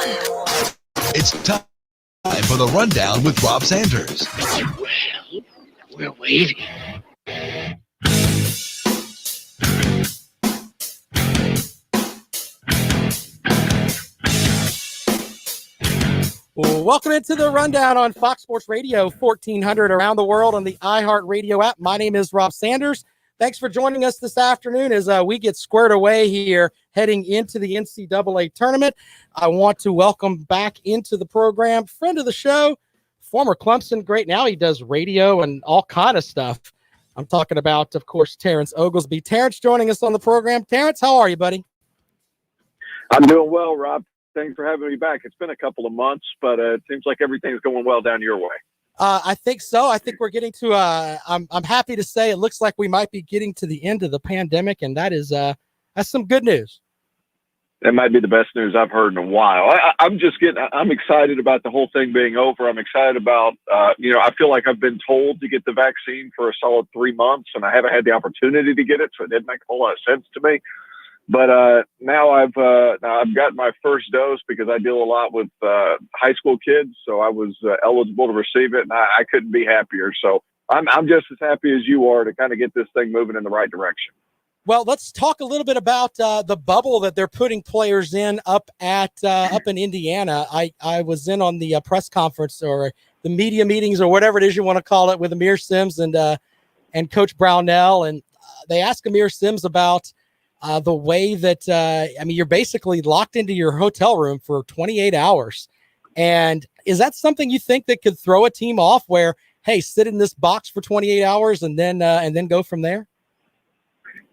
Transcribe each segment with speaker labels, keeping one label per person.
Speaker 1: It's time for the Rundown with Rob Sanders.
Speaker 2: Well, we're waiting.
Speaker 3: Welcome into the Rundown on Fox Sports Radio 1400 around the world on the iHeartRadio app. My name is Rob Sanders. Thanks for joining us this afternoon as we get squared away here heading into the NCAA tournament. I want to welcome back into the program, friend of the show, former Clemson great. Now he does radio and all kind of stuff. I'm talking about, of course, Terrence Oglesby. Terrence joining us on the program. Terrence, how are you, buddy?
Speaker 4: I'm doing well, Rob. Thanks for having me back. It's been a couple of months, but it seems like everything's going well down your way.
Speaker 3: I think so. I think we're getting to I'm happy to say it looks like we might be getting to the end of the pandemic, and that's some good news.
Speaker 4: That might be the best news I've heard in a while. I'm excited about the whole thing being over. I'm excited about, I feel like I've been told to get the vaccine for a solid 3 months, and I haven't had the opportunity to get it, so it didn't make a whole lot of sense to me. But now I've got my first dose because I deal a lot with high school kids, so I was eligible to receive it, and I couldn't be happier. So I'm just as happy as you are to kind of get this thing moving in the right direction.
Speaker 3: Well, let's talk a little bit about the bubble that they're putting players in up in Indiana. I was in on the press conference or the media meetings or whatever it is you want to call it with Amir Sims and Coach Brownell, and they asked Amir Sims about the way that, you're basically locked into your hotel room for 28 hours. And is that something you think that could throw a team off where, hey, sit in this box for 28 hours and then go from there?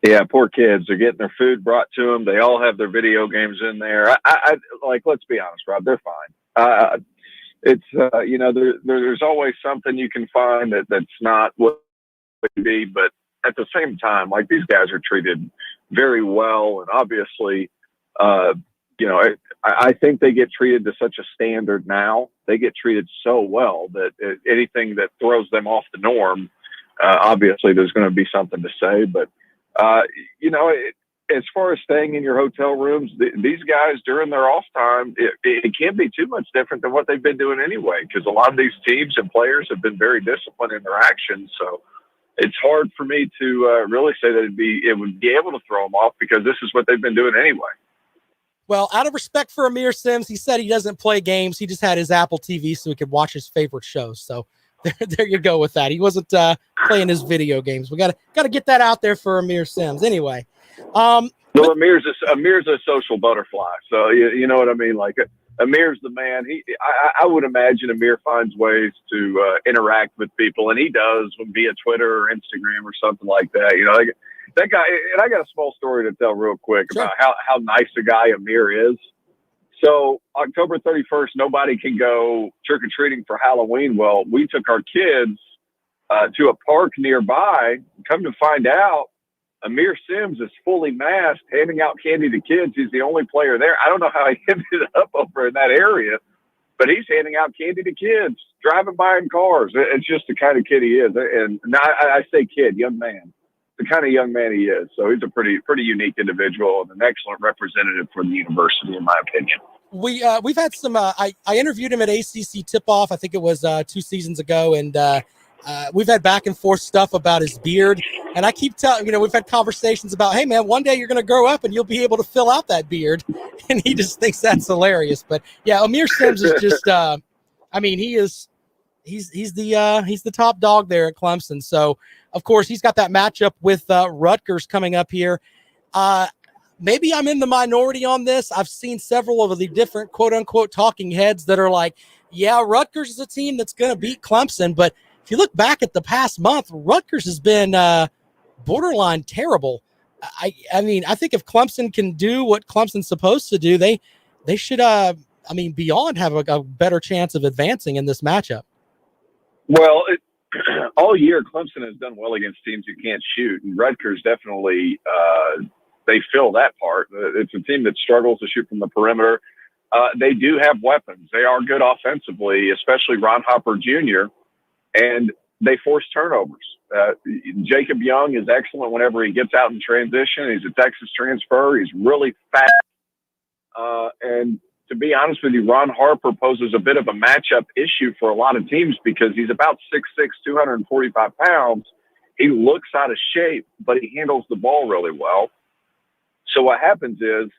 Speaker 4: Yeah, poor kids. They're getting their food brought to them. They all have their video games in there. I let's be honest, Rob, they're fine. There's always something you can find that's not what it would be, but at the same time, like, these guys are treated very well, and obviously, I think they get treated to such a standard now. They get treated so well that anything that throws them off the norm, obviously there's going to be something to say. But as far as staying in your hotel rooms, these guys during their off time, it can't be too much different than what they've been doing anyway, because a lot of these teams and players have been very disciplined in their actions. So it's hard for me to really say that it would be able to throw them off, because this is what they've been doing anyway.
Speaker 3: Well, out of respect for Amir Sims, he said he doesn't play games. He just had his Apple TV so he could watch his favorite shows. So there you go with that. He wasn't playing his video games. We got to get that out there for Amir Sims. Anyway.
Speaker 4: Amir's a social butterfly. So you know what I mean? Like, Amir's the man. I would imagine Amir finds ways to interact with people, and he does via Twitter or Instagram or something like that. That guy. And I got a small story to tell real quick about how nice a guy Amir is. So October 31st, nobody can go trick-or-treating for Halloween. Well, we took our kids to a park nearby. Come to find out, Amir Sims is fully masked, handing out candy to kids. He's the only player there. I don't know how he ended up over in that area, but he's handing out candy to kids, driving by in cars. It's just the kind of kid he is. And I say kid, young man, the kind of young man he is. So he's a pretty unique individual and an excellent representative for the university, in my opinion.
Speaker 3: We've had some. I interviewed him at ACC Tip-Off. I think it was 2 seasons ago, and we've had back and forth stuff about his beard. And I keep telling, we've had conversations about, hey man, one day you're going to grow up and you'll be able to fill out that beard. And he just thinks that's hilarious. But yeah, Amir Sims is just, he's the top dog there at Clemson. So of course he's got that matchup with Rutgers coming up here. Maybe I'm in the minority on this. I've seen several of the different quote unquote talking heads that are like, yeah, Rutgers is a team that's going to beat Clemson. But if you look back at the past month, Rutgers has been borderline terrible. I think if Clemson can do what Clemson's supposed to do, they should, beyond have a better chance of advancing in this matchup.
Speaker 4: Well, all year Clemson has done well against teams who can't shoot, and Rutgers definitely they fill that part. It's a team that struggles to shoot from the perimeter. They do have weapons. They are good offensively, especially Ron Hopper Jr., and they force turnovers. Jacob Young is excellent whenever he gets out in transition. He's a Texas transfer. He's really fast. And to be honest with you, Ron Harper poses a bit of a matchup issue for a lot of teams because he's about 6'6", 245 pounds. He looks out of shape, but he handles the ball really well. So what happens is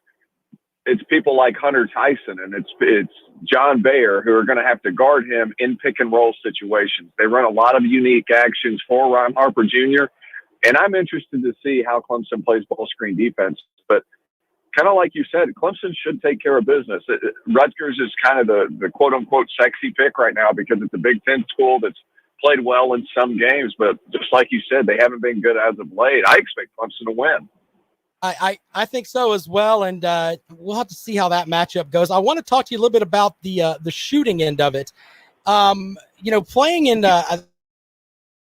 Speaker 4: it's people like Hunter Tyson and it's John Bayer who are going to have to guard him in pick and roll situations. They run a lot of unique actions for Ron Harper Jr., and I'm interested to see how Clemson plays ball screen defense. But kind of like you said, Clemson should take care of business. Rutgers is kind of the quote-unquote sexy pick right now because it's a Big Ten school that's played well in some games. But just like you said, they haven't been good as of late. I expect Clemson to win.
Speaker 3: I think so as well, and we'll have to see how that matchup goes. I want to talk to you a little bit about the shooting end of it. Playing in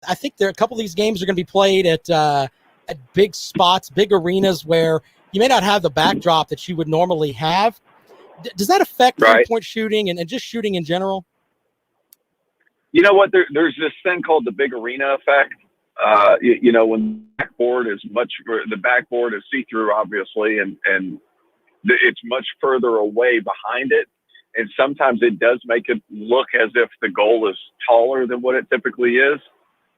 Speaker 3: I think there a couple of these games are going to be played at big spots, big arenas where you may not have the backdrop that you would normally have. Does that affect three-point shooting and just shooting in general?
Speaker 4: You know what? There's this thing called the big arena effect. When the backboard is see-through, obviously, and it's much further away behind it. And sometimes it does make it look as if the goal is taller than what it typically is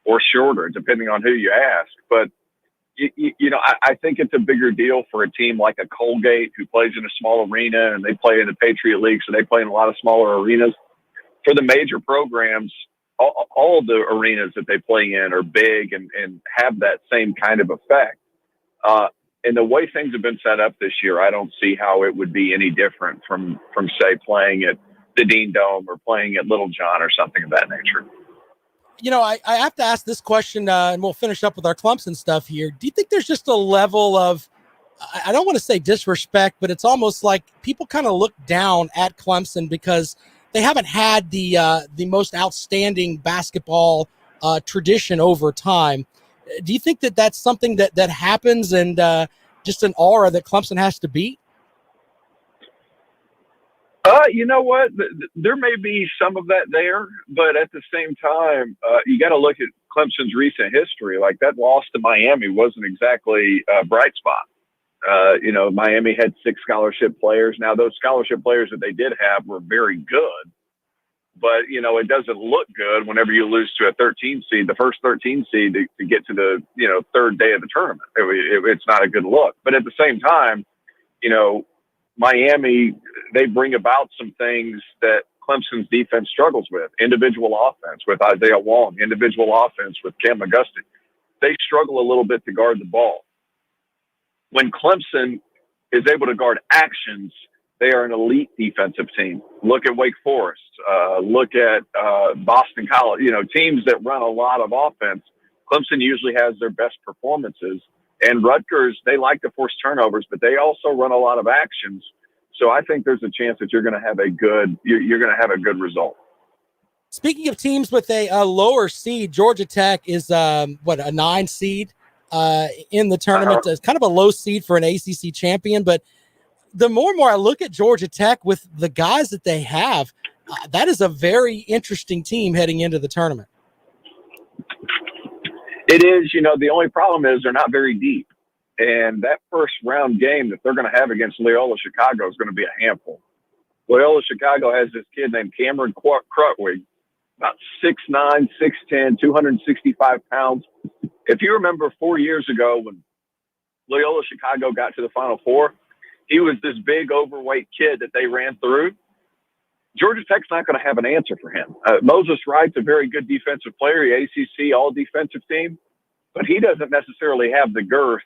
Speaker 4: or shorter, depending on who you ask. But, I think it's a bigger deal for a team like a Colgate who plays in a small arena and they play in the Patriot League, so they play in a lot of smaller arenas. For the major programs, all of the arenas that they play in are big and have that same kind of effect. And the way things have been set up this year, I don't see how it would be any different from say, playing at the Dean Dome or playing at Little John or something of that nature.
Speaker 3: I have to ask this question, and we'll finish up with our Clemson stuff here. Do you think there's just a level of, I don't want to say disrespect, but it's almost like people kind of look down at Clemson because they haven't had the most outstanding basketball tradition over time. Do you think that that's something that happens and just an aura that Clemson has to beat?
Speaker 4: You know what? There may be some of that there, but at the same time, you got to look at Clemson's recent history. Like that loss to Miami wasn't exactly a bright spot. Miami had 6 scholarship players. Now, those scholarship players that they did have were very good, but, it doesn't look good whenever you lose to a 13 seed, the first 13 seed to get to the, third day of the tournament. It's not a good look. But at the same time, Miami, they bring about some things that Clemson's defense struggles with. Individual offense with Isaiah Wong, individual offense with Cam McGusty. They struggle a little bit to guard the ball. When Clemson is able to guard actions, they are an elite defensive team. Look at Wake Forest. Look at Boston College. Teams that run a lot of offense. Clemson usually has their best performances. And Rutgers, they like to force turnovers, but they also run a lot of actions. So I think there's a chance that you're going to have a good result.
Speaker 3: Speaking of teams with a lower seed, Georgia Tech is a 9 seed in the tournament. It's kind of a low seed for an ACC champion, but the more and more I look at Georgia Tech with the guys that they have, that is a very interesting team heading into the tournament.
Speaker 4: It is, the only problem is they're not very deep. And that first round game that they're going to have against Loyola Chicago is going to be a handful. Loyola Chicago has this kid named Cameron Krutwig, about 6'9", 6'10", 265 pounds. If you remember 4 years ago when Loyola Chicago got to the Final Four, he was this big overweight kid that they ran through. Georgia Tech's not going to have an answer for him. Moses Wright's a very good defensive player, the ACC all-defensive team, but he doesn't necessarily have the girth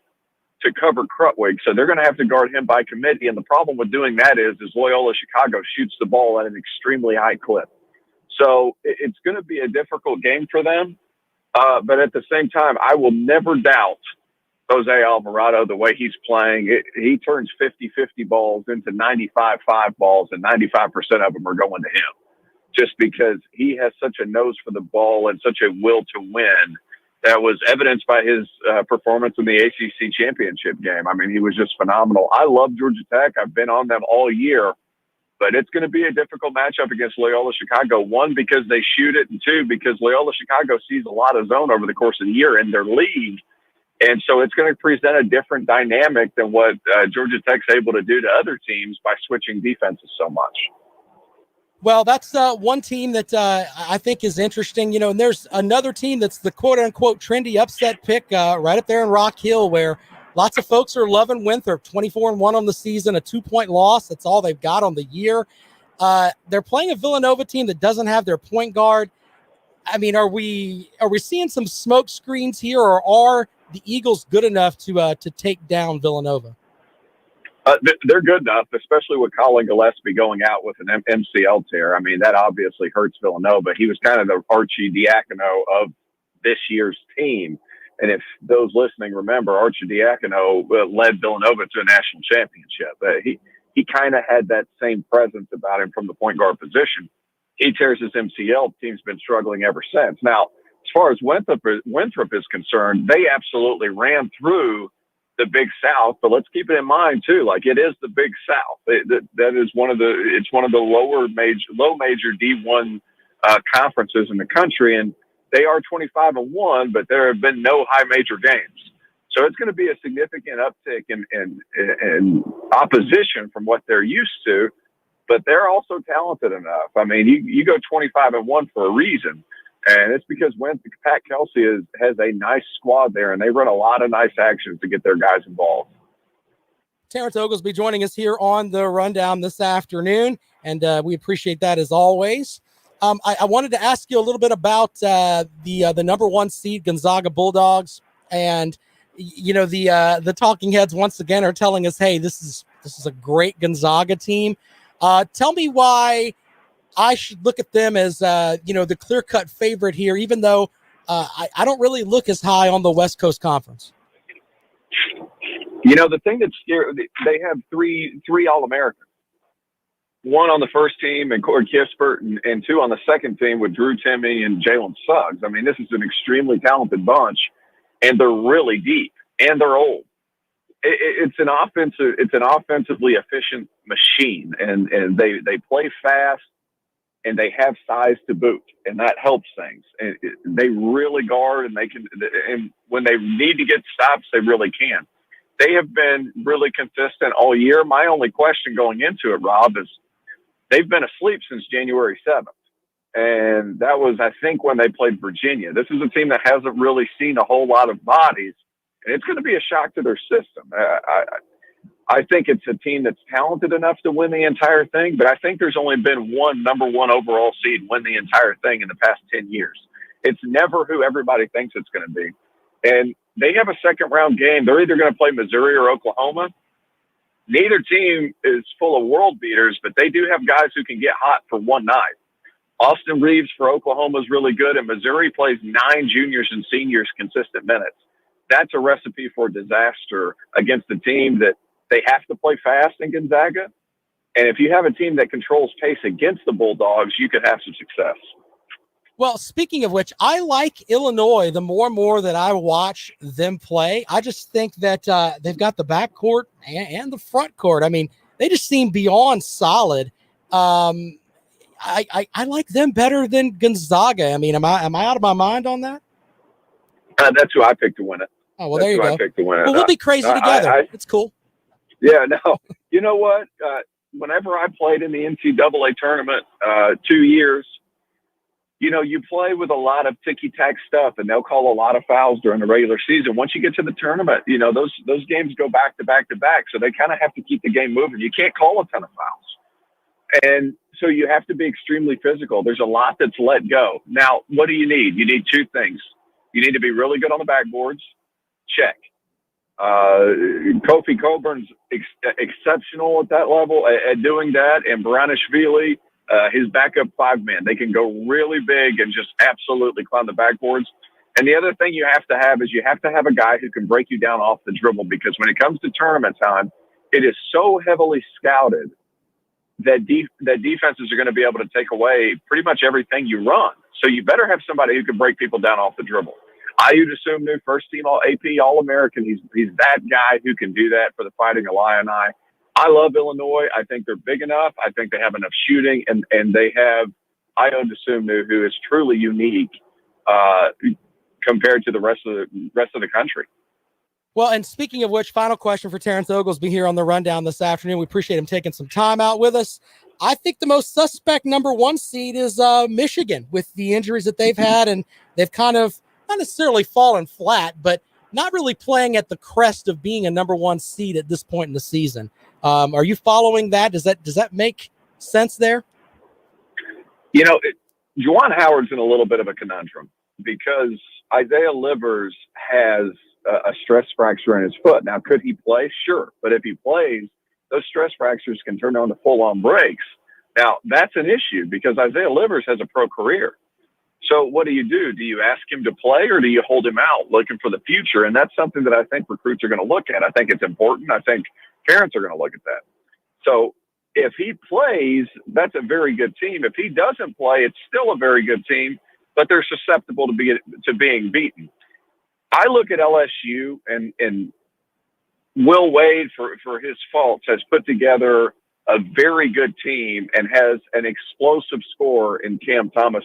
Speaker 4: to cover Krutwig, so they're going to have to guard him by committee. And the problem with doing that is Loyola Chicago shoots the ball at an extremely high clip. So it's going to be a difficult game for them, but at the same time, I will never doubt Jose Alvarado, the way he's playing. He turns 50-50 balls into 95-5 balls, and 95% of them are going to him just because he has such a nose for the ball and such a will to win. That was evidenced by his performance in the ACC championship game. I mean, he was just phenomenal. I love Georgia Tech. I've been on them all year, but it's going to be a difficult matchup against Loyola Chicago. 1, because they shoot it, and 2, because Loyola Chicago sees a lot of zone over the course of the year in their league. And so it's going to present a different dynamic than what Georgia Tech's able to do to other teams by switching defenses so much.
Speaker 3: Well, that's one team that I think is interesting, and there's another team that's the quote unquote trendy upset pick right up there in Rock Hill, where lots of folks are loving Winthrop. 24-1 on the season, a 2-point loss. That's all they've got on the year. They're playing a Villanova team that doesn't have their point guard. I mean, are we seeing some smoke screens here, or are the Eagles good enough to take down Villanova?
Speaker 4: They're good enough, especially with Colin Gillespie going out with an MCL tear. I mean, that obviously hurts Villanova. He was kind of the Archidiakono of this year's team. And if those listening remember, Archidiakono led Villanova to a national championship. He kind of had that same presence about him from the point guard position. He tears his MCL. The team's been struggling ever since. Now, as far as Winthrop is concerned, they absolutely ran through the Big South, but let's keep it in mind too. Like, it is the Big South. That is one of the low major D1 conferences in the country, and they are 25-1, but there have been no high major games. So it's going to be a significant uptick in opposition from what they're used to, but they're also talented enough. I mean, you go 25-1 for a reason. And it's because Pat Kelsey has a nice squad there, and they run a lot of nice actions to get their guys involved.
Speaker 3: Terrence Oglesby joining us here on the Rundown this afternoon, and we appreciate that as always. I wanted to ask you a little bit about the number 1 seed Gonzaga Bulldogs, and the talking heads once again are telling us, hey, this is a great Gonzaga team. Tell me why I should look at them as, the clear-cut favorite here, even though I don't really look as high on the West Coast Conference.
Speaker 4: The thing that's scary, they have three All-Americans. One on the first team and Corey Kispert, and 2 on the second team with Drew Timme and Jalen Suggs. I mean, this is an extremely talented bunch, and they're really deep, and they're old. It's an offensively efficient machine, and they play fast. And they have size to boot, and that helps things. And they really guard, and and when they need to get stops, they really can. They have been really consistent all year. My only question going into it, Rob, is they've been asleep since January 7th. And that was, I think, when they played Virginia. This is a team that hasn't really seen a whole lot of bodies, and it's going to be a shock to their system. I think it's a team that's talented enough to win the entire thing, but I think there's only been one number 1 overall seed win the entire thing in the past 10 years. It's never who everybody thinks it's going to be. And they have a second-round game. They're either going to play Missouri or Oklahoma. Neither team is full of world beaters, but they do have guys who can get hot for one night. Austin Reeves for Oklahoma is really good, and Missouri plays 9 juniors and seniors consistent minutes. That's a recipe for disaster against a team that they have to play fast in Gonzaga. And if you have a team that controls pace against the Bulldogs, you could have some success.
Speaker 3: Well, speaking of which, I like Illinois the more and more that I watch them play. I just think that they've got the backcourt and the front court. I mean, they just seem beyond solid. I like them better than Gonzaga. I mean, am I out of my mind on that?
Speaker 4: That's who I picked to win it.
Speaker 3: Oh, well, there you go.
Speaker 4: I picked to win it.
Speaker 3: Well, we'll be crazy together. It's cool.
Speaker 4: Yeah, no. You know what? Whenever I played in the NCAA tournament 2 years, you play with a lot of ticky-tack stuff, and they'll call a lot of fouls during the regular season. Once you get to the tournament, those games go back to back to back, so they kind of have to keep the game moving. You can't call a ton of fouls. And so you have to be extremely physical. There's a lot that's let go. Now, what do you need? You need 2 things. You need to be really good on the backboards. Check. Kofi Coburn's exceptional at that level at doing that, and Baranishvili, his backup 5-man. They can go really big and just absolutely climb the backboards. And the other thing you have to have is you have to have a guy who can break you down off the dribble, because when it comes to tournament time, it is so heavily scouted that defenses are going to be able to take away pretty much everything you run. So you better have somebody who can break people down off the dribble. Ayu Dosunmu, first team AP All-American. He's that guy who can do that for the Fighting Illini. I love Illinois. I think they're big enough. I think they have enough shooting, and they have Ayu Dosunmu, who is truly unique compared to the rest of the country.
Speaker 3: Well, and speaking of which, final question for Terrence Oglesby here on the rundown this afternoon. We appreciate him taking some time out with us. I think the most suspect number 1 seed is Michigan with the injuries that they've had, and they've kind of not necessarily fallen flat, but not really playing at the crest of being a number 1 seed at this point in the season. Are you following that? Does that make sense there?
Speaker 4: You know, Juwan Howard's in a little bit of a conundrum because Isaiah Livers has a stress fracture in his foot. Now, could he play? Sure. But if he plays, those stress fractures can turn on to full-on breaks. Now, that's an issue because Isaiah Livers has a pro career. So what do? Do you ask him to play or do you hold him out looking for the future? And that's something that I think recruits are going to look at. I think it's important. I think parents are going to look at that. So if he plays, that's a very good team. If he doesn't play, it's still a very good team, but they're susceptible to being beaten. I look at LSU and Will Wade, for his faults, has put together a very good team and has an explosive scorer in Cam Thomas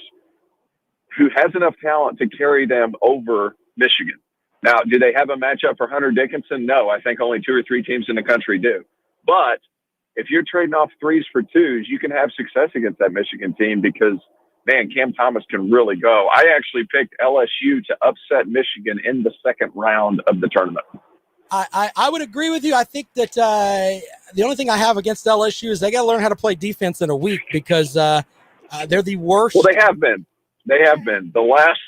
Speaker 4: who has enough talent to carry them over Michigan. Now, do they have a matchup for Hunter Dickinson? No, I think only 2 or 3 teams in the country do. But if you're trading off 3s for 2s, you can have success against that Michigan team because, man, Cam Thomas can really go. I actually picked LSU to upset Michigan in the second round of the tournament.
Speaker 3: I would agree with you. I think that the only thing I have against LSU is they got to learn how to play defense in a week because they're the worst.
Speaker 4: Well, they have been. They have been. The last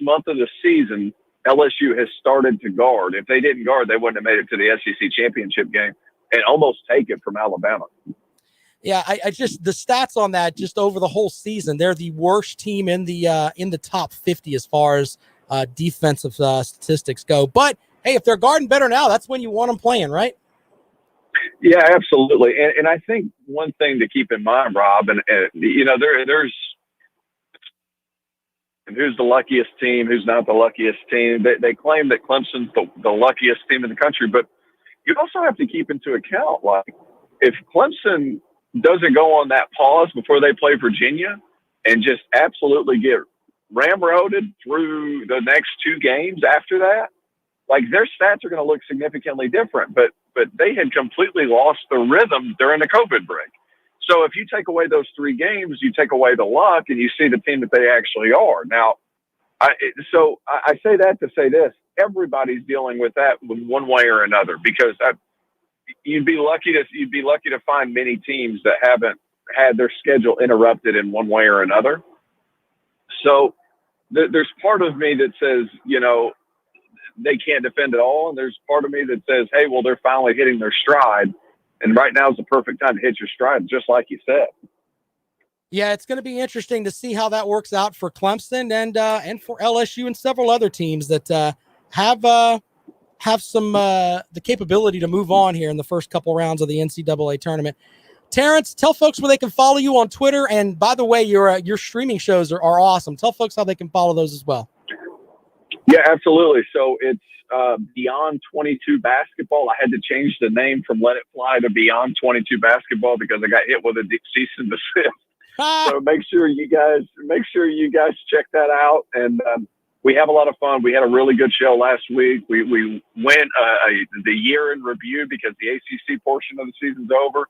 Speaker 4: month of the season, LSU has started to guard. If they didn't guard, they wouldn't have made it to the SEC championship game and almost take it from Alabama.
Speaker 3: Yeah, I just the stats on that just over the whole season, they're the worst team in the top 50 as far as defensive statistics go. But hey, if they're guarding better now, that's when you want them playing, right?
Speaker 4: Yeah, absolutely. And I think one thing to keep in mind, Rob, and you know, there's who's the luckiest team, who's not the luckiest team. They claim that Clemson's the luckiest team in the country, but you also have to keep into account, like, if Clemson doesn't go on that pause before they play Virginia and just absolutely get ramroded through the next 2 games after that, like, their stats are going to look significantly different. But they had completely lost the rhythm during the COVID break. So if you take away those 3 games, you take away the luck and you see the team that they actually are. Now, I say that to say this: everybody's dealing with that in one way or another, because you'd be lucky to find many teams that haven't had their schedule interrupted in one way or another. So there's part of me that says, you know, they can't defend at all, and there's part of me that says, hey, well, they're finally hitting their stride. And right now is the perfect time to hit your stride, just like you said.
Speaker 3: Yeah, it's going to be interesting to see how that works out for Clemson and for LSU and several other teams that have some the capability to move on here in the first couple rounds of the NCAA tournament. Terrence, tell folks where they can follow you on Twitter. And by the way, your streaming shows are awesome. Tell folks how they can follow those as well.
Speaker 4: Yeah, absolutely. So it's Beyond 22 Basketball. I had to change the name from Let It Fly to Beyond 22 Basketball because I got hit with a cease and desist. So make sure you guys check that out. And we have a lot of fun. We had a really good show last week. We went the year in review because the ACC portion of the season's over.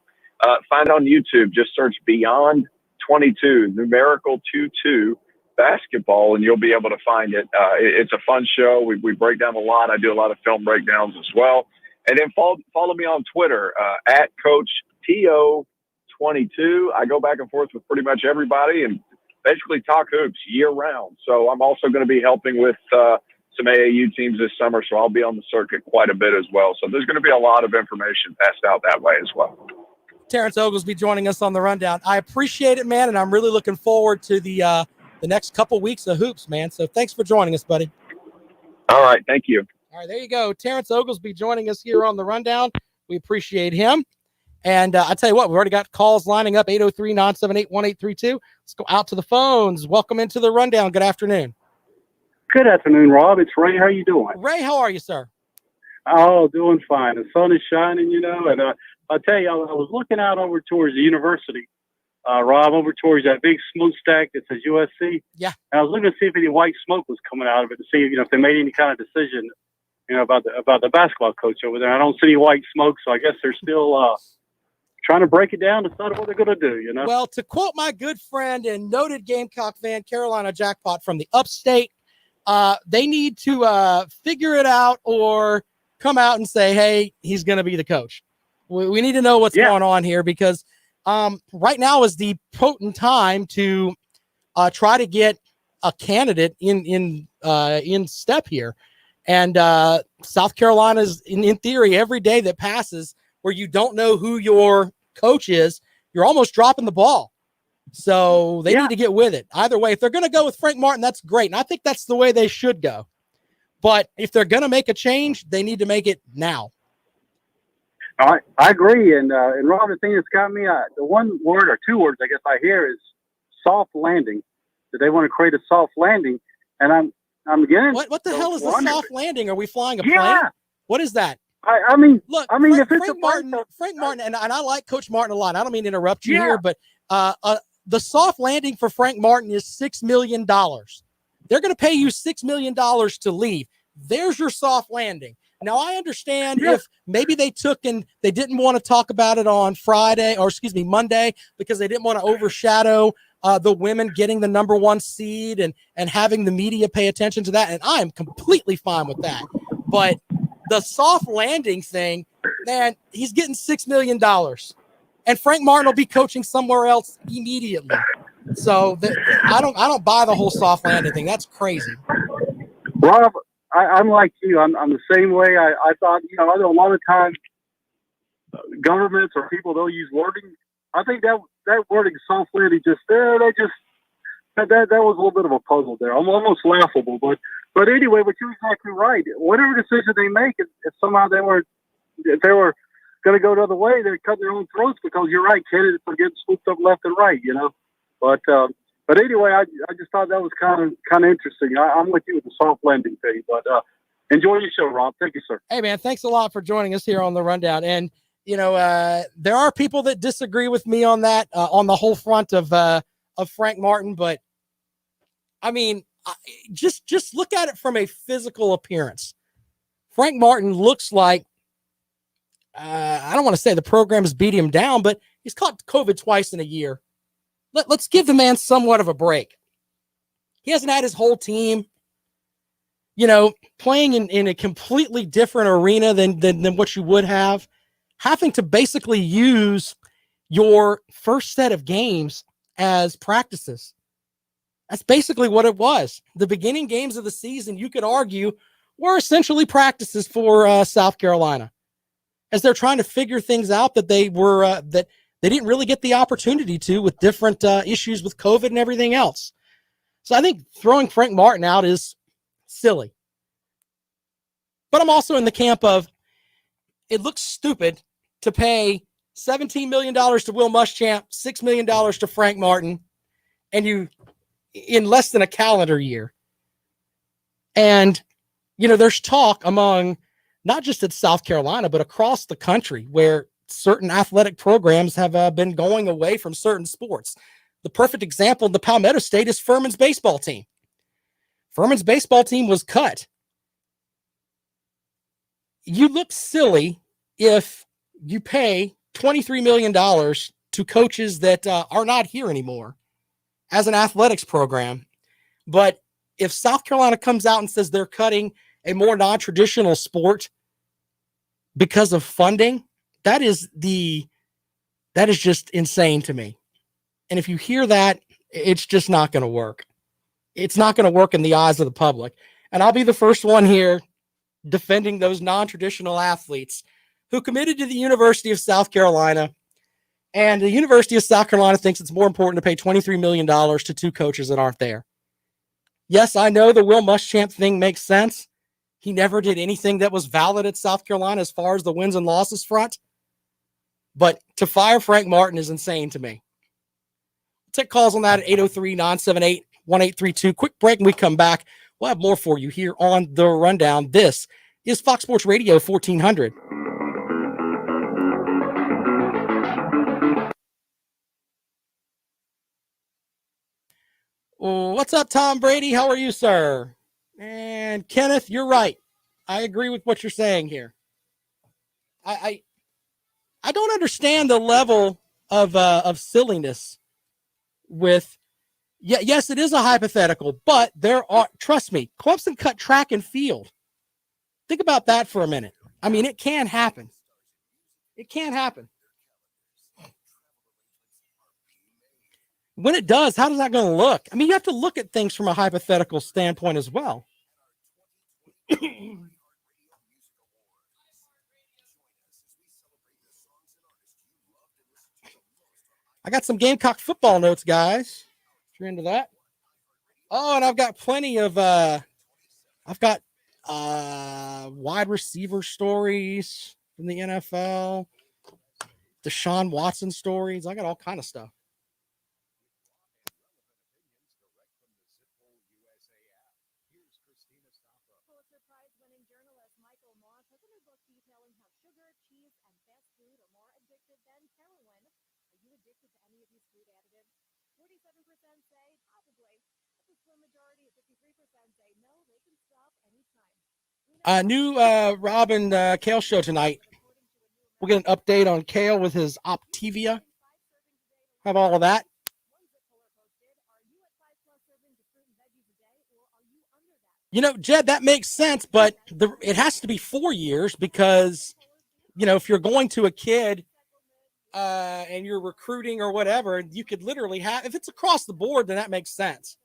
Speaker 4: Find on YouTube, just search Beyond 22, numerical 22 Basketball, and you'll be able to find it. It's a fun show. We break down a lot. I do a lot of film breakdowns as well. And then follow me on Twitter at Coach TO22. I go back and forth with pretty much everybody and basically talk hoops year round. So I'm also going to be helping with some AAU teams this summer, so I'll be on the circuit quite a bit as well. So there's going to be a lot of information passed out that way as well.
Speaker 3: Terrence Oglesby joining us on the rundown. I appreciate it, man, and I'm really looking forward to the next couple weeks of hoops, man. So thanks for joining us, buddy.
Speaker 4: All right. Thank you.
Speaker 3: All right. There you go. Terrence Oglesby joining us here on the rundown. We appreciate him. And I tell you what, we've already got calls lining up, 803-978-1832. Let's go out to the phones. Welcome into the rundown. Good afternoon.
Speaker 5: Good afternoon, Rob. It's Ray. How you doing?
Speaker 3: Ray, how are you, sir?
Speaker 5: Oh, doing fine. The sun is shining, you know. And I'll tell you, I was looking out over towards the university, Rob, over towards that big smokestack that says USC.
Speaker 3: Yeah.
Speaker 5: And I was looking to see if any white smoke was coming out of it to see, you know, if they made any kind of decision about the basketball coach over there. I don't see any white smoke, so I guess they're still trying to break it down, decide what they're going to do.
Speaker 3: Well, to quote my good friend and noted Gamecock fan, Carolina Jackpot from the upstate, they need to figure it out or come out and say, hey, he's going to be the coach. We need to know what's going on here, because right now is the potent time to try to get a candidate in step here. And South Carolina's, in theory, every day that passes where you don't know who your coach is, you're almost dropping the ball. So they need to get with it. Either way, if they're going to go with Frank Martin, that's great. And I think that's the way they should go. But if they're going to make a change, they need to make it now.
Speaker 5: I agree. And Rob, the thing that's got me, the one word or two words I guess I hear is soft landing. That they want to create a soft landing. And I'm again.
Speaker 3: What the hell is a soft landing? Are we flying a plane? What is that?
Speaker 5: I mean,
Speaker 3: look,
Speaker 5: if it's
Speaker 3: Frank Martin, and I like Coach Martin a lot. I don't mean to interrupt you here, but the soft landing for Frank Martin is $6 million. They're going to pay you $6 million to leave. There's your soft landing. Now, I understand if maybe they took and they didn't want to talk about it on Monday, because they didn't want to overshadow the women getting the number 1 seed and having the media pay attention to that. And I am completely fine with that. But the soft landing thing, man, he's getting $6 million. And Frank Martin will be coaching somewhere else immediately. So I don't buy the whole soft landing thing. That's crazy.
Speaker 5: Rob, I'm like you. I'm the same way. I thought, I know a lot of times governments or people, they'll use wording. I think that wording soft landing that was a little bit of a puzzle there. Almost laughable, but anyway, but you're exactly right. Whatever decision they make, if somehow they were going to go the other way, they're cutting their own throats, because you're right, candidates are getting swooped up left and right, But anyway, I just thought that was kind of interesting. I'm with you with the soft landing thing, but enjoy your show, Rob. Thank you, sir.
Speaker 3: Hey, man, thanks a lot for joining us here on the Rundown. And there are people that disagree with me on that, on the whole front of Frank Martin, but I mean, just look at it from a physical appearance. Frank Martin looks like, I don't want to say the program has beat him down, but he's caught COVID twice in a year. Let's give the man somewhat of a break. He hasn't had his whole team, playing in a completely different arena than what you would have, having to basically use your first set of games as practices. That's basically what it was. The beginning games of the season, you could argue, were essentially practices for South Carolina, as they're trying to figure things out that they were that they didn't really get the opportunity to, with different issues with COVID and everything else. So I think throwing Frank Martin out is silly. But I'm also in the camp of, it looks stupid to pay $17 million to Will Muschamp, $6 million to Frank Martin, and you in less than a calendar year. And, there's talk among not just at South Carolina, but across the country, where certain athletic programs have been going away from certain sports. The perfect example in the Palmetto State is Furman's baseball team. Furman's baseball team was cut. You look silly if you pay $23 million to coaches that are not here anymore as an athletics program. But if South Carolina comes out and says they're cutting a more non-traditional sport because of funding, that is just insane to me. And if you hear that, it's just not going to work. It's not going to work in the eyes of the public. And I'll be the first one here defending those non-traditional athletes who committed to the University of South Carolina. And the University of South Carolina thinks it's more important to pay $23 million to two coaches that aren't there. Yes, I know the Will Muschamp thing makes sense. He never did anything that was valid at South Carolina as far as the wins and losses front. But to fire Frank Martin is insane to me. Take calls on that at 803-978-1832. Quick break and we come back. We'll have more for you here on The Rundown. This is Fox Sports Radio 1400. What's up, Tom Brady? How are you, sir? And Kenneth, you're right. I agree with what you're saying here. I don't understand the level of silliness with. Yeah, yes, it is a hypothetical, but there are. Trust me, Clemson cut track and field. Think about that for a minute. I mean, it can happen. It can happen. When it does, how does that going to look? I mean, you have to look at things from a hypothetical standpoint as well. I got some Gamecock football notes, guys. If you're into that. Oh, and I've got plenty of I've got wide receiver stories from the NFL, Deshaun Watson stories. I got all kind of stuff. New Rob and Kale show tonight. We'll get an update on Kale with his Optavia. Have all of that. You know, Jed, that makes sense, but it has to be 4 years because, you know, if you're going to a kid and you're recruiting or whatever, you could literally have, if it's across the board, then that makes sense.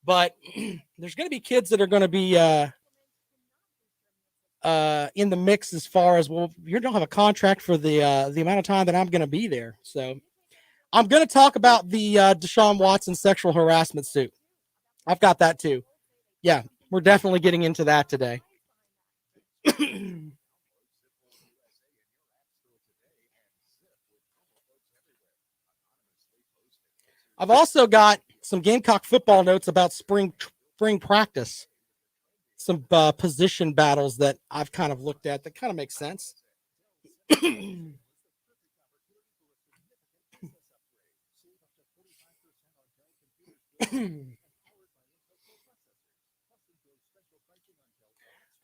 Speaker 3: But there's going to be kids that are going to be in the mix as far as, well, you don't have a contract for the amount of time that I'm going to be there. So I'm going to talk about the Deshaun Watson sexual harassment suit. I've got that too. Yeah, we're definitely getting into that today. I've also got some Gamecock football notes about spring practice. Some position battles that I've kind of looked at that kind of makes sense.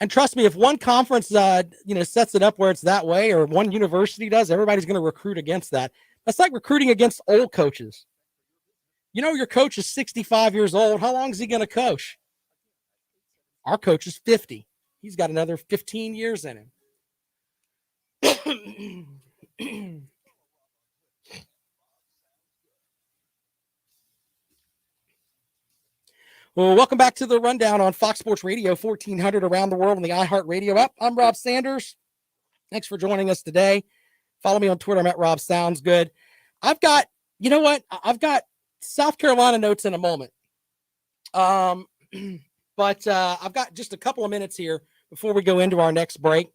Speaker 3: And trust me, if one conference, sets it up where it's that way, or one university does, everybody's going to recruit against that. That's like recruiting against old coaches. You know, your coach is 65 years old. How long is he going to coach? Our coach is 50. He's got another 15 years in him. Well, welcome back to the Rundown on Fox Sports Radio, 1400 around the world on the iHeartRadio app. I'm Rob Sanders. Thanks for joining us today. Follow me on Twitter. I'm at Rob Sounds Good. I've got, you know what? I've got South Carolina notes in a moment. But I've got just a couple of minutes here before we go into our next break.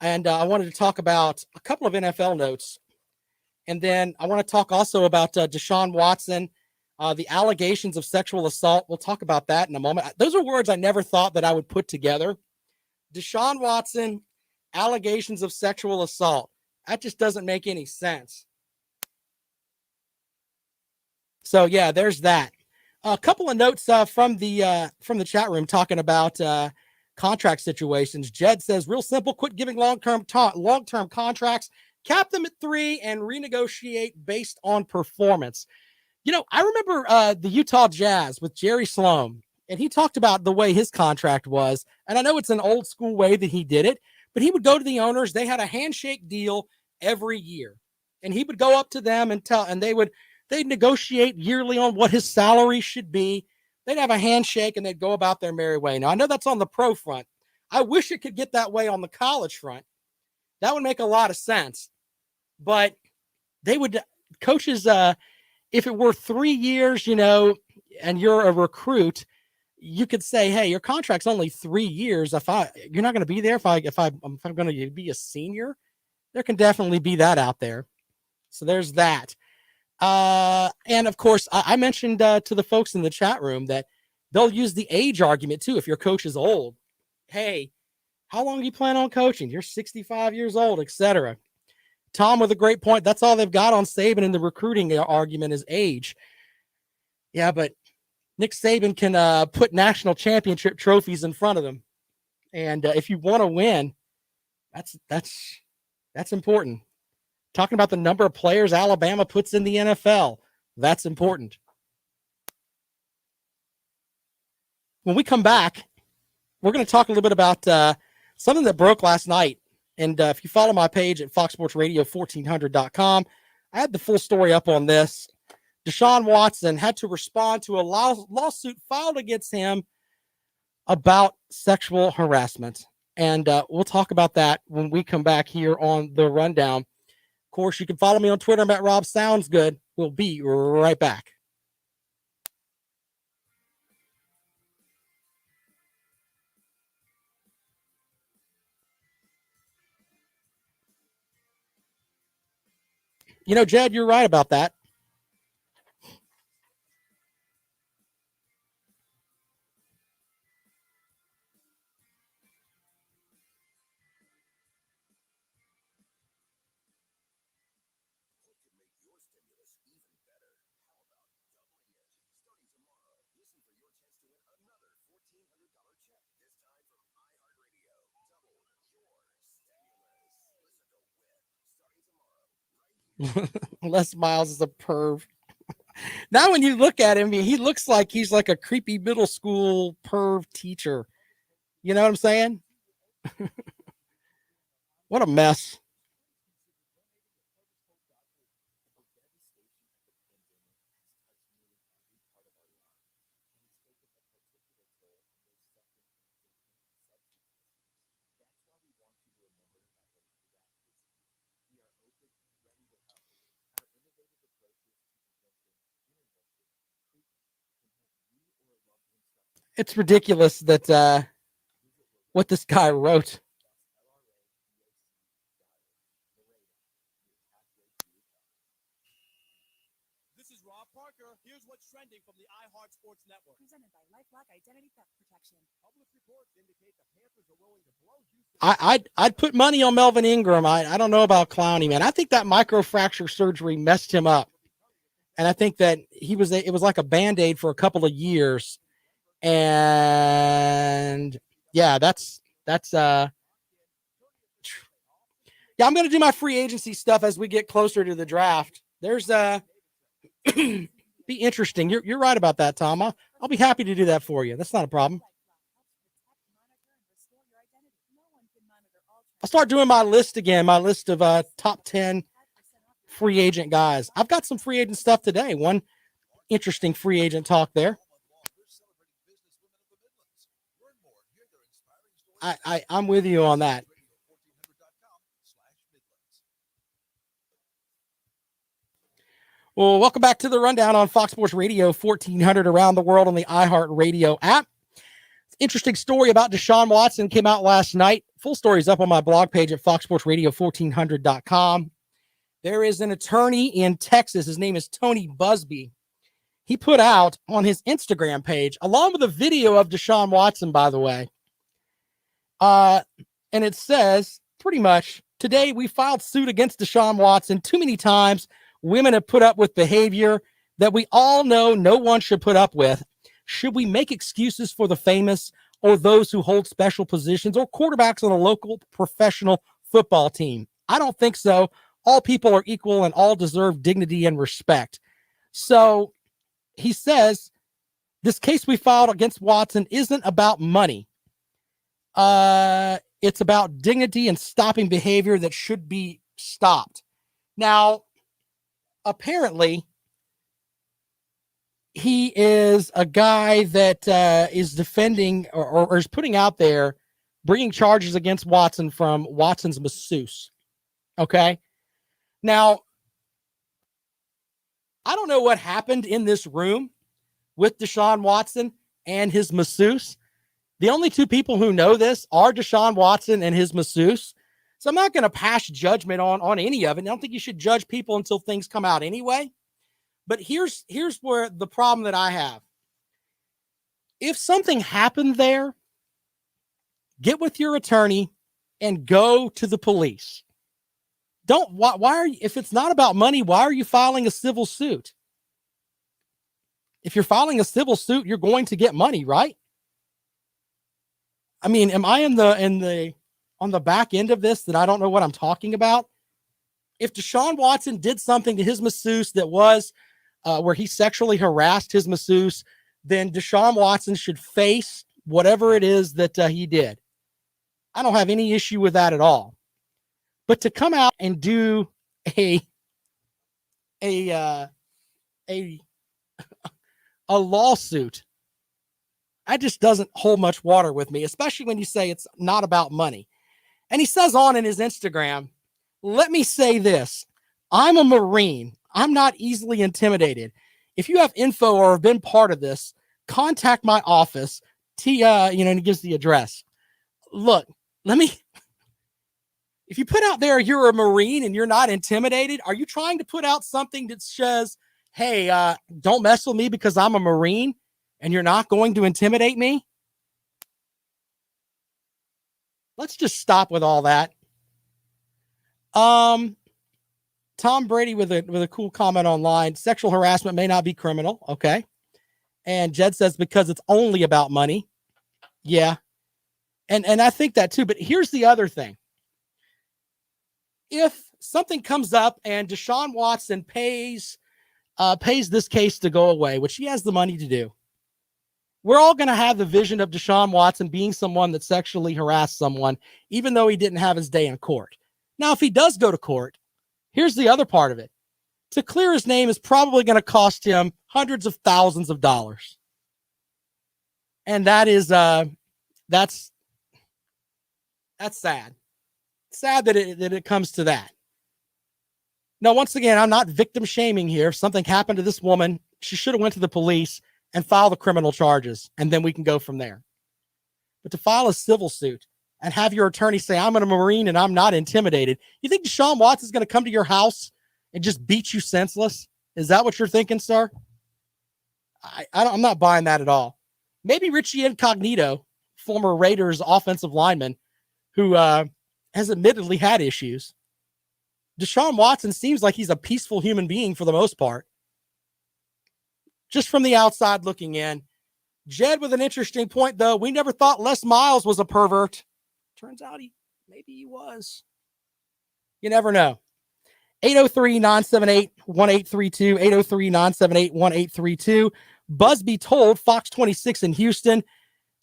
Speaker 3: And I wanted to talk about a couple of NFL notes. And then I want to talk also about Deshaun Watson, the allegations of sexual assault. We'll talk about that in a moment. Those are words I never thought that I would put together. Deshaun Watson, allegations of sexual assault. That just doesn't make any sense. So, yeah, there's that. A couple of notes from the chat room talking about contract situations. Jed says, real simple, quit giving long-term contracts, cap them at 3, and renegotiate based on performance. You know, I remember the Utah Jazz with Jerry Sloan, and he talked about the way his contract was. And I know it's an old school way that he did it, but he would go to the owners. They had a handshake deal every year, and he would go up to them and they'd negotiate yearly on what his salary should be. They'd have a handshake and they'd go about their merry way. Now, I know that's on the pro front. I wish it could get that way on the college front. That would make a lot of sense. But coaches, if it were 3 years, and you're a recruit, you could say, hey, your contract's only 3 years. You're not going to be there if I'm going to be a senior, there can definitely be that out there. So there's that. And of course, I mentioned to the folks in the chat room that they'll use the age argument too. If your coach is old, hey, how long do you plan on coaching? You're 65 years old, etc. Tom with a great point. That's all they've got on Saban in the recruiting argument is age. Yeah, but Nick Saban can put national championship trophies in front of them. And if you want to win, that's important. Talking about the number of players Alabama puts in the NFL, that's important. When we come back, we're going to talk a little bit about something that broke last night. And if you follow my page at foxsportsradio1400.com, I had the full story up on this. Deshaun Watson had to respond to a lawsuit filed against him about sexual harassment. And we'll talk about that when we come back here on The Rundown. Of course, you can follow me on Twitter. I'm at Rob Sounds Good. We'll be right back. You know, Jed, you're right about that. Les Miles is a perv. Now, when you look at him, he looks like he's like a creepy middle school perv teacher. You know what I'm saying? What a mess. It's ridiculous that what this guy wrote.
Speaker 6: This is Rob Parker. Here's what's trending from the iHeart Sports Network.
Speaker 7: Presented by LifeLock Identity Theft Protection.
Speaker 6: Public reports indicate the Panthers are willing to blow Houston.
Speaker 3: I'd put money on Melvin Ingram. I don't know about Clowney, man. I think that microfracture surgery messed him up. And I think that it was like a Band-Aid for a couple of years. And yeah, that's yeah, I'm going to do my free agency stuff as we get closer to the draft. There's be interesting. You're right about that, Tom. I'll be happy to do that for you. That's not a problem. I'll start doing my list again, my list of top 10 free agent guys. I've got some free agent stuff today. One interesting free agent talk there. I'm with you on that. Well, welcome back to the Rundown on Fox Sports Radio 1400 around the world on the iHeart Radio app. Interesting story about Deshaun Watson came out last night. Full story is up on my blog page at foxsportsradio1400.com. There is an attorney in Texas. His name is Tony Busby. He put out on his Instagram page, along with a video of Deshaun Watson, by the way. And it says pretty much, today we filed suit against Deshaun Watson. Too many times women have put up with behavior that we all know no one should put up with. Should we make excuses for the famous or those who hold special positions or quarterbacks on a local professional football team? I don't think so. All people are equal and all deserve dignity and respect. So he says this case we filed against Watson isn't about money. It's about dignity and stopping behavior that should be stopped. Now, apparently, he is a guy that is defending or is putting out there, bringing charges against Watson from Watson's masseuse. Okay. Now, I don't know what happened in this room with Deshaun Watson and his masseuse. The only two people who know this are Deshaun Watson and his masseuse. So I'm not going to pass judgment on any of it. I don't think you should judge people until things come out anyway. But here's where the problem that I have. If something happened there, get with your attorney and go to the police. Why are you, if it's not about money, why are you filing a civil suit? If you're filing a civil suit, you're going to get money, right? I mean, am I on the back end of this that I don't know what I'm talking about? If Deshaun Watson did something to his masseuse that was where he sexually harassed his masseuse, then Deshaun Watson should face whatever it is that he did. I don't have any issue with that at all. But to come out and do a lawsuit, that just doesn't hold much water with me, especially when you say it's not about money. And he says on in his Instagram, let me say this. I'm a Marine. I'm not easily intimidated. If you have info or have been part of this, contact my office. And he gives the address. Look, if you put out there you're a Marine and you're not intimidated, are you trying to put out something that says, hey, don't mess with me because I'm a Marine and you're not going to intimidate me? Let's just stop with all that. Tom Brady with a cool comment online. Sexual harassment may not be criminal. Okay. And Jed says because it's only about money. Yeah. And I think that too. But here's the other thing. If something comes up and Deshaun Watson pays this case to go away, which he has the money to do, we're all going to have the vision of Deshaun Watson being someone that sexually harassed someone, even though he didn't have his day in court. Now, if he does go to court, here's the other part of it. To clear his name is probably going to cost him hundreds of thousands of dollars. And that is, that's sad. Sad that it comes to that. Now, once again, I'm not victim shaming here. If something happened to this woman, she should have went to the police and filed the criminal charges, and then we can go from there. But to file a civil suit and have your attorney say, I'm a Marine and I'm not intimidated. You think Deshaun Watson is going to come to your house and just beat you senseless? Is that what you're thinking, sir? I'm not buying that at all. Maybe Richie Incognito, former Raiders offensive lineman, who has admittedly had issues. Deshaun Watson seems like he's a peaceful human being for the most part. Just from the outside looking in. Jed with an interesting point, though. We never thought Les Miles was a pervert. Turns out maybe he was. You never know. 803-978-1832, 803-978-1832. Busby told Fox 26 in Houston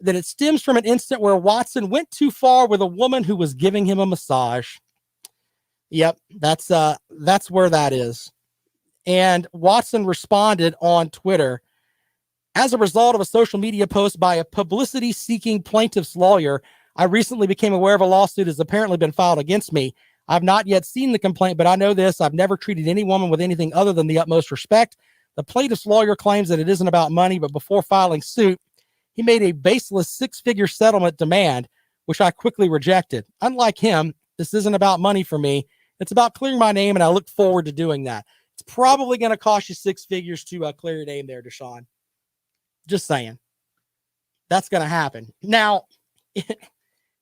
Speaker 3: that it stems from an incident where Watson went too far with a woman who was giving him a massage. Yep, that's where that is. And Watson responded on Twitter, as a result of a social media post by a publicity-seeking plaintiff's lawyer, I recently became aware of a lawsuit has apparently been filed against me. I've not yet seen the complaint, but I know this. I've never treated any woman with anything other than the utmost respect. The plaintiff's lawyer claims that it isn't about money, but before filing suit, he made a baseless six-figure settlement demand, which I quickly rejected. Unlike him, this isn't about money for me. It's about clearing my name, and I look forward to doing that. It's probably going to cost you six figures to clear your name there, Deshaun. Just saying. That's going to happen. Now,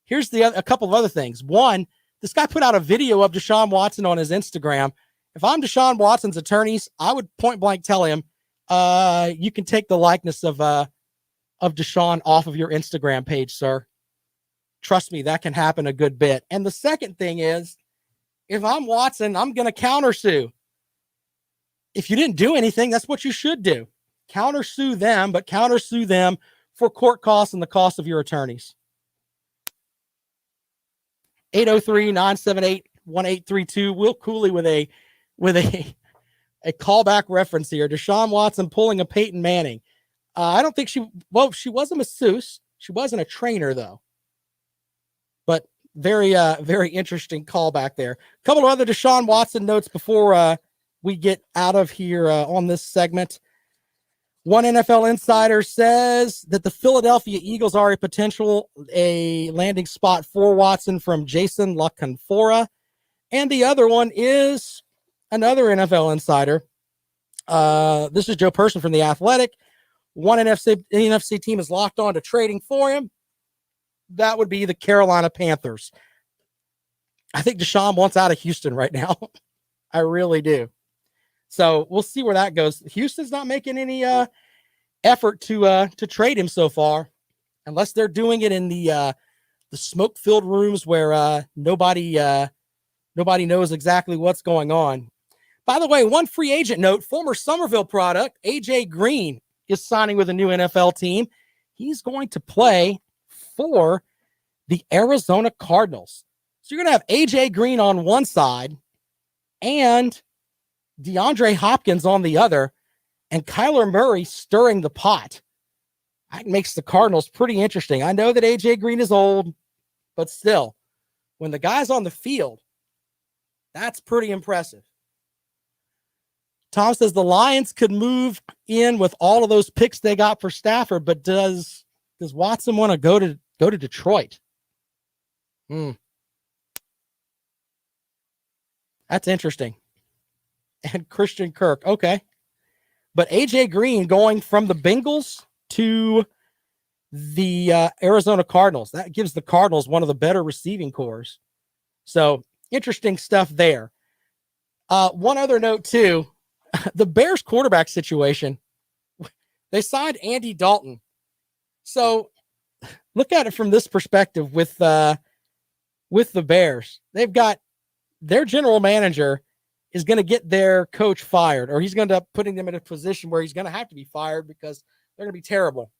Speaker 3: here's a couple of other things. One, this guy put out a video of Deshaun Watson on his Instagram. If I'm Deshaun Watson's attorneys, I would point blank tell him, you can take the likeness of Deshaun off of your Instagram page, sir. Trust me, that can happen a good bit. And the second thing is, if I'm Watson, I'm going to countersue. If you didn't do anything, that's what you should do. Countersue them, but countersue them for court costs and the cost of your attorneys. 803-978-1832. Will Cooley with a callback reference here. Deshaun Watson pulling a Peyton Manning. I don't think she was a masseuse. She wasn't a trainer, though. But very interesting callback there. A couple of other Deshaun Watson notes before we get out of here on this segment. One NFL insider says that the Philadelphia Eagles are a landing spot for Watson from Jason LaConfora. And the other one is another NFL insider. This is Joe Person from The Athletic. One NFC team is locked on to trading for him. That would be the Carolina Panthers. I think Deshaun wants out of Houston right now. I really do. So we'll see where that goes. Houston's not making any effort to trade him so far, unless they're doing it in the smoke-filled rooms where nobody knows exactly what's going on. By the way, one free agent note, former Somerville product, AJ Green, is signing with a new NFL team. He's going to play for the Arizona Cardinals. So you're going to have AJ Green on one side and DeAndre Hopkins on the other, and Kyler Murray stirring the pot. That makes the Cardinals pretty interesting. I know that AJ Green is old, but still, when the guy's on the field, that's pretty impressive. Tom says the Lions could move in with all of those picks they got for Stafford, but does Watson want to go to Detroit? That's interesting. And Christian Kirk, okay. But AJ Green going from the Bengals to the Arizona Cardinals. That gives the Cardinals one of the better receiving cores. So interesting stuff there. One other note too, the Bears quarterback situation. They signed Andy Dalton. So look at it from this perspective with the Bears. They've got their general manager is going to get their coach fired, or he's going to end up putting them in a position where he's going to have to be fired because they're going to be terrible.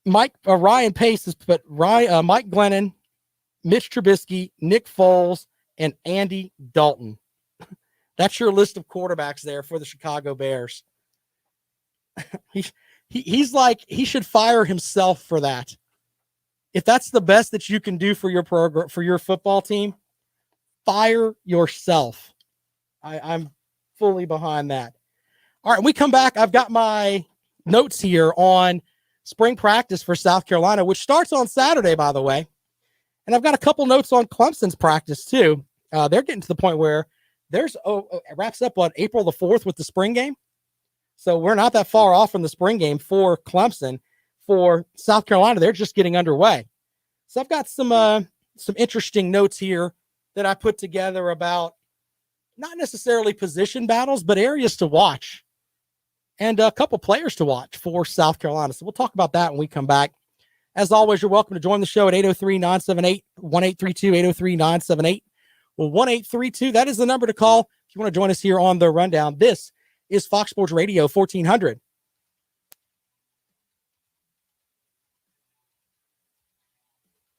Speaker 3: Ryan Pace has put Mike Glennon, Mitch Trubisky, Nick Foles, and Andy Dalton. That's your list of quarterbacks there for the Chicago Bears. He's like, he should fire himself for that. If that's the best that you can do for your program, for your football team, fire yourself. I'm fully behind that. All right, when we come back, I've got my notes here on spring practice for South Carolina, which starts on Saturday, by the way. And I've got a couple notes on Clemson's practice, too. They're getting to the point where it wraps up on April the 4th with the spring game. So we're not that far off from the spring game for Clemson. For South Carolina, they're just getting underway. So I've got some interesting notes here that I put together about not necessarily position battles, but areas to watch and a couple players to watch for South Carolina. So we'll talk about that when we come back. As always, you're welcome to join the show at 803-978-1832, 803-978. Well, 1832, that is the number to call if you want to join us here on The Rundown. This is Fox Sports Radio 1400.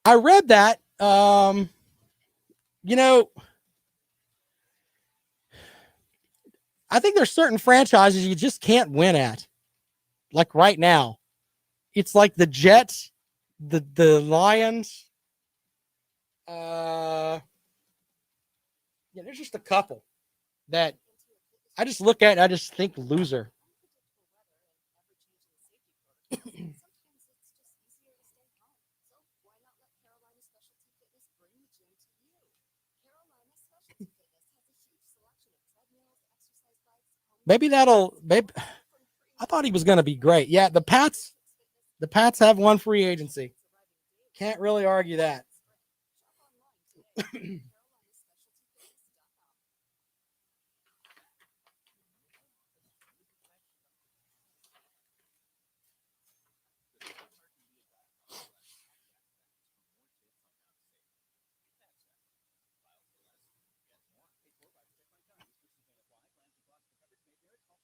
Speaker 3: I read that, I think there's certain franchises you just can't win at. Like right now, it's like the Jets, the Lions. There's just a couple that I just look at and I just think loser. Maybe I thought he was going to be great. Yeah, the Pats have one free agency. Can't really argue that.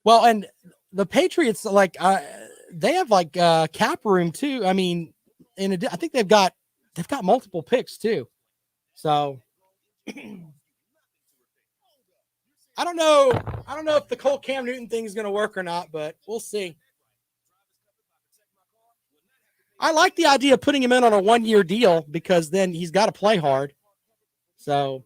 Speaker 3: Well, and the Patriots, they have cap room too. I mean, I think they've got multiple picks too. So I don't know if the Cole Cam Newton thing is going to work or not, but we'll see. I like the idea of putting him in on a 1-year deal because then he's got to play hard. So.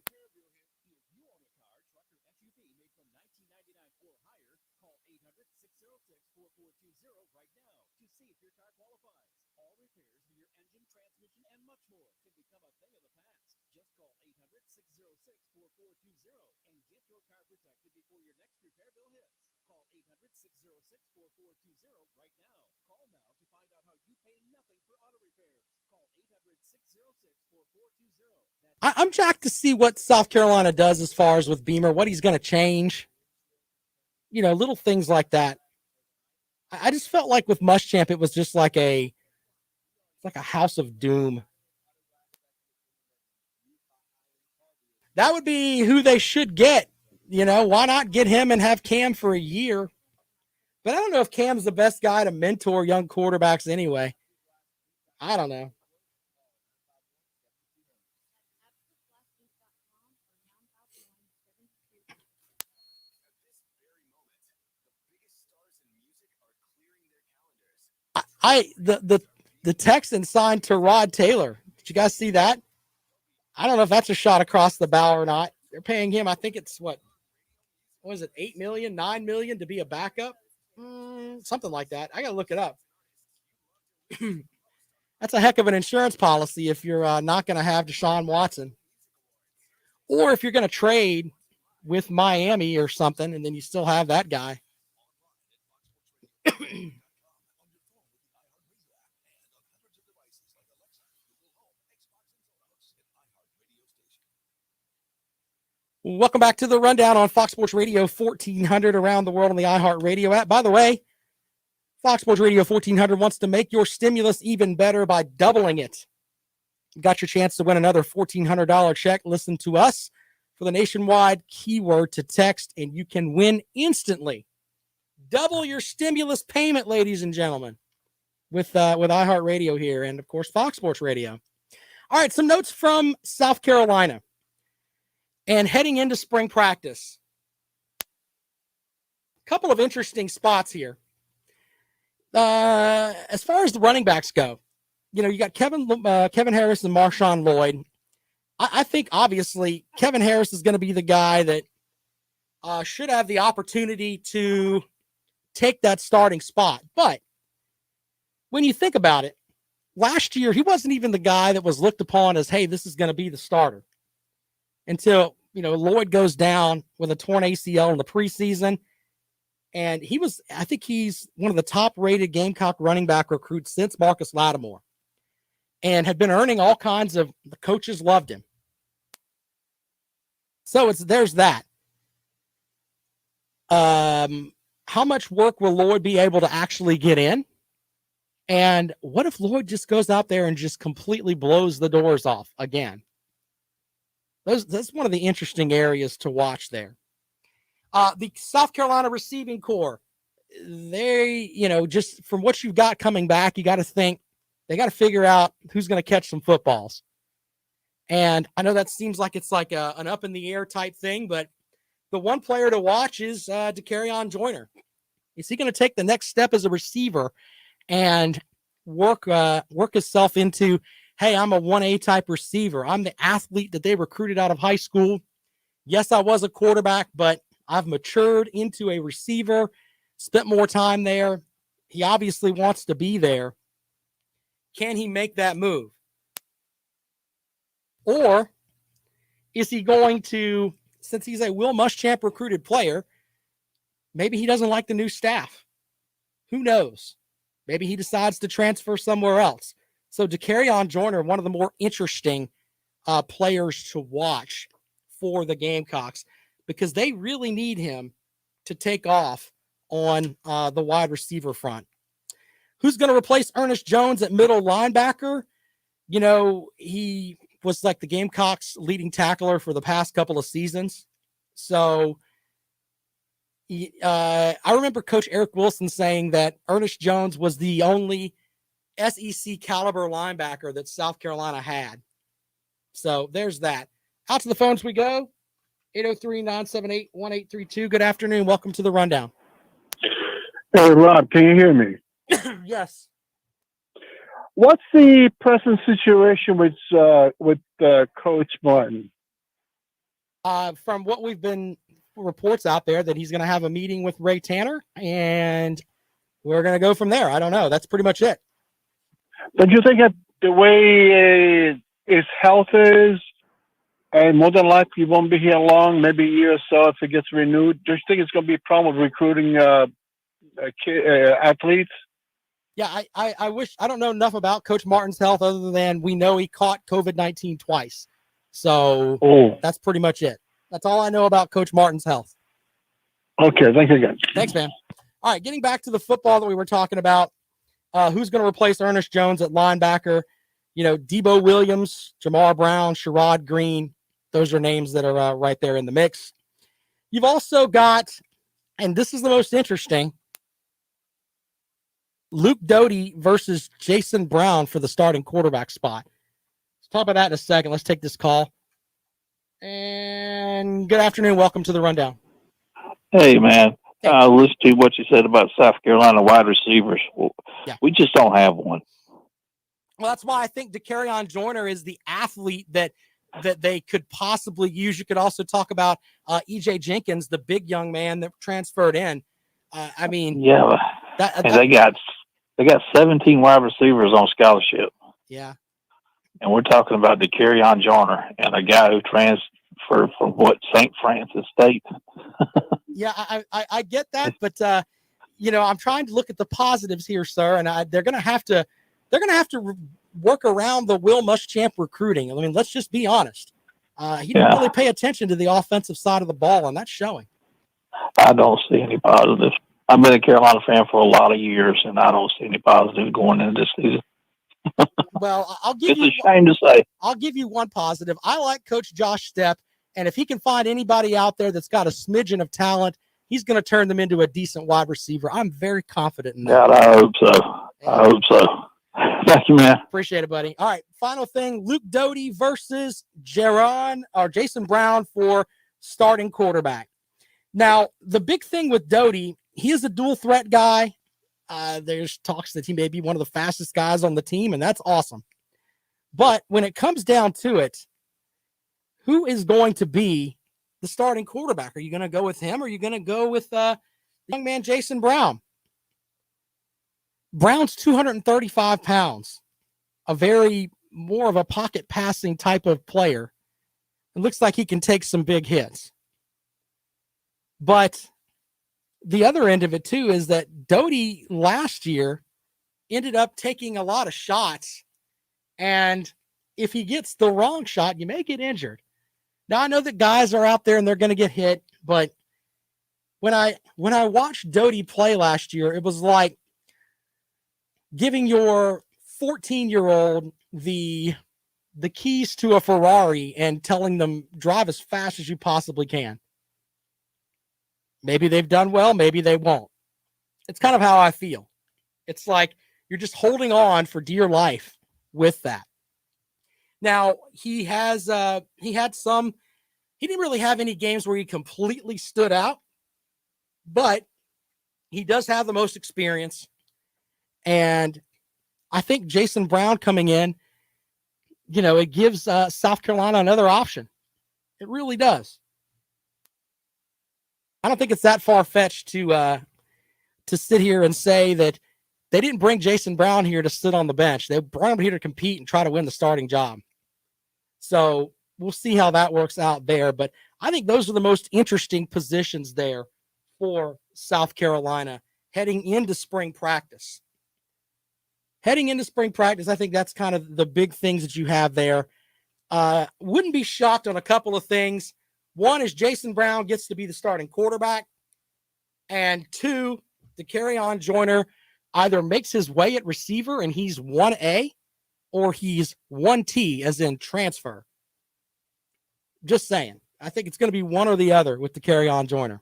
Speaker 3: I'm jacked to see what South Carolina does as far as with Beamer, what he's going to change. Little things like that. I just felt like with Muschamp, it was just like a like a house of doom. That would be who they should get. You know, why not get him and have Cam for a year? But I don't know if Cam's the best guy to mentor young quarterbacks anyway. I don't know. The Texans signed Tyrod Taylor. Did you guys see that? I don't know if that's a shot across the bow or not. They're paying him, I think it's what was it, 8 million, 9 million to be a backup? Something like that. I got to look it up. That's a heck of an insurance policy if you're not going to have Deshaun Watson. Or if you're going to trade with Miami or something, and then you still have that guy. Welcome back to the Rundown on Fox Sports Radio 1400 around the world on the iHeartRadio app. By the way, Fox Sports Radio 1400 wants to make your stimulus even better by doubling it. You got your chance to win another $1,400 check. Listen to us for the nationwide keyword to text, and you can win instantly. Double your stimulus payment, ladies and gentlemen, with iHeartRadio here and, of course, Fox Sports Radio. All right, some notes from South Carolina. And heading into spring practice, a couple of interesting spots here. As far as the running backs go, you know, you got Kevin Harris and Marshawn Lloyd. I think, obviously, Kevin Harris is going to be the guy that should have the opportunity to take that starting spot. But when you think about it, last year, he wasn't even the guy that was looked upon as, hey, this is going to be the starter. Until, you know, Lloyd goes down with a torn ACL in the preseason. And I think he's one of the top rated Gamecock running back recruits since Marcus Lattimore. And had been earning all kinds of, the coaches loved him. So there's that. How much work will Lloyd be able to actually get in? And what if Lloyd just goes out there and just completely blows the doors off again? That's one of the interesting areas to watch there. The South Carolina receiving core, they, you know, just from what you've got coming back, you got to think they got to figure out who's going to catch some footballs. And I know that seems like it's like an up in the air type thing, but the one player to watch is DeCarrion Joyner. Is he going to take the next step as a receiver and work himself into, hey, I'm a 1A type receiver. I'm the athlete that they recruited out of high school. Yes, I was a quarterback, but I've matured into a receiver, spent more time there. He obviously wants to be there. Can he make that move? Or is he going to, since he's a Will Muschamp recruited player, maybe he doesn't like the new staff. Who knows? Maybe he decides to transfer somewhere else. So DeCarrion Joyner, one of the more interesting players to watch for the Gamecocks, because they really need him to take off on the wide receiver front. Who's going to replace Ernest Jones at middle linebacker? You know, he was like the Gamecocks' leading tackler for the past couple of seasons. So I remember Coach Eric Wilson saying that Ernest Jones was the only SEC caliber linebacker that South Carolina had. So there's that. Out to the phones we go. 803-978-1832. Good afternoon. Welcome to the Rundown.
Speaker 5: Hey, Rob, can you hear me?
Speaker 3: Yes.
Speaker 5: What's the present situation with Coach Martin?
Speaker 3: From what we've been reports out there that he's going to have a meeting with Ray Tanner, and we're going to go from there. I don't know. That's pretty much it.
Speaker 5: Don't you think that the way his health is, and more than likely he won't be here long, maybe a year or so if it gets renewed, do you think it's going to be a problem with recruiting athletes?
Speaker 3: Yeah, I wish I don't know enough about Coach Martin's health other than we know he caught COVID-19 twice. So That's pretty much it. That's all I know about Coach Martin's health.
Speaker 5: Okay, thank you again.
Speaker 3: Thanks, man. All right, getting back to the football that we were talking about. who's going to replace Ernest Jones at linebacker. Debo Williams, Jamar Brown, Sherrod Green. Those are names that are right there in the mix. You've also got, and this is the most interesting, Luke Doty versus Jason Brown for the starting quarterback spot. Let's talk about that in a second. Let's take this call. And good afternoon. Welcome to the Rundown.
Speaker 8: Hey, man. Listen to what you said about South Carolina wide receivers. We just don't have one.
Speaker 3: Well, that's why I think DeCarrion Joyner is the athlete that they could possibly use. You could also talk about E.J. Jenkins, the big young man that transferred in.
Speaker 8: They got 17 wide receivers on scholarship.
Speaker 3: Yeah.
Speaker 8: And we're talking about DeCarrion Joyner and a guy who transferred from St. Francis State.
Speaker 3: Yeah, I get that, but I'm trying to look at the positives here, sir, and they're going to have to work around the Will Muschamp recruiting. I mean, let's just be honest. He didn't really pay attention to the offensive side of the ball, and that's showing.
Speaker 8: I don't see any positives. I've been a Carolina fan for a lot of years, and I don't see any positive going into this season.
Speaker 3: Well,
Speaker 8: it's a shame to say.
Speaker 3: I'll give you one positive. I like Coach Josh Stepp, and if he can find anybody out there that's got a smidgen of talent, he's going to turn them into a decent wide receiver. I'm very confident in that.
Speaker 8: God, I hope so. I hope so. Thank you, man.
Speaker 3: Appreciate it, buddy. All right, final thing, Luke Doty versus Jason Brown for starting quarterback. Now, the big thing with Doty, he is a dual threat guy. There's talks that he may be one of the fastest guys on the team, and that's awesome. But when it comes down to it, who is going to be the starting quarterback? Are you going to go with him, or are you going to go with the young man Jason Brown? Brown's 235 pounds, more of a pocket passing type of player. It looks like he can take some big hits. But the other end of it, too, is that Doty last year ended up taking a lot of shots. And if he gets the wrong shot, you may get injured. Now, I know that guys are out there and they're going to get hit. But when I watched Doty play last year, it was like giving your 14-year-old the keys to a Ferrari and telling them drive as fast as you possibly can. Maybe they've done well, maybe they won't. It's kind of how I feel. It's like you're just holding on for dear life with that. Now, he didn't really have any games where he completely stood out, but he does have the most experience. And I think Jason Brown coming in, it gives South Carolina another option. It really does. I don't think it's that far-fetched to sit here and say that they didn't bring Jason Brown here to sit on the bench. They brought him here to compete and try to win the starting job. So we'll see how that works out there. But I think those are the most interesting positions there for South Carolina heading into spring practice. Heading into spring practice, I think that's kind of the big things that you have there. Wouldn't be shocked on a couple of things. One is Jason Brown gets to be the starting quarterback. And two, DeCarrion Joyner either makes his way at receiver and he's 1A or he's 1T, as in transfer. Just saying. I think it's going to be one or the other with DeCarrion Joyner.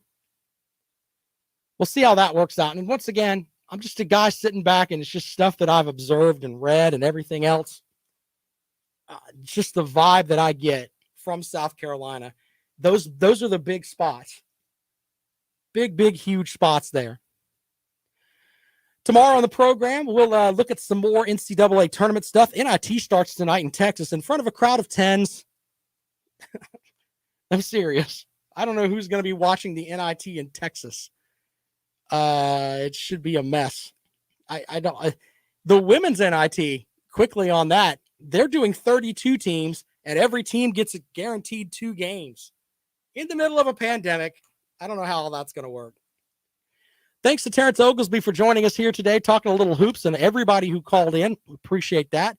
Speaker 3: We'll see how that works out. And once again, I'm just a guy sitting back, and it's just stuff that I've observed and read and everything else. Just the vibe that I get from South Carolina. Those are the big spots. Big, huge spots there. Tomorrow on the program, we'll look at some more NCAA tournament stuff. NIT starts tonight in Texas in front of a crowd of 10s. I'm serious. I don't know who's going to be watching the NIT in Texas. It should be a mess. The women's NIT, quickly on that, they're doing 32 teams, and every team gets a guaranteed 2 games. In the middle of a pandemic, I don't know how all that's going to work. Thanks to Terrence Oglesby for joining us here today, talking a little hoops, and everybody who called in. Appreciate that.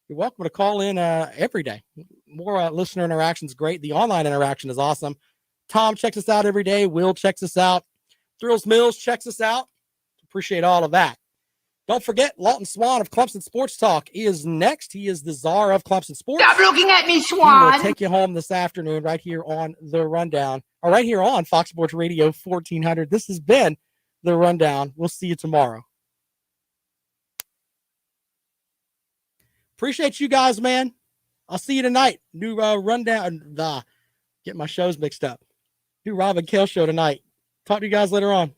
Speaker 3: You're welcome to call in every day. More listener interaction is great. The online interaction is awesome. Tom checks us out every day. Will checks us out. Thrills Mills checks us out. Appreciate all of that. Don't forget, Lawton Swan of Clemson Sports Talk is next. He is the czar of Clemson Sports.
Speaker 9: Stop looking at me,
Speaker 3: He
Speaker 9: Swan.
Speaker 3: will take you home this afternoon right here on The Rundown, or right here on Fox Sports Radio 1400. This has been The Rundown. We'll see you tomorrow. Appreciate you guys, man. I'll see you tonight. New Rundown. Get my shows mixed up. New Rob and Kale show tonight. Talk to you guys later on.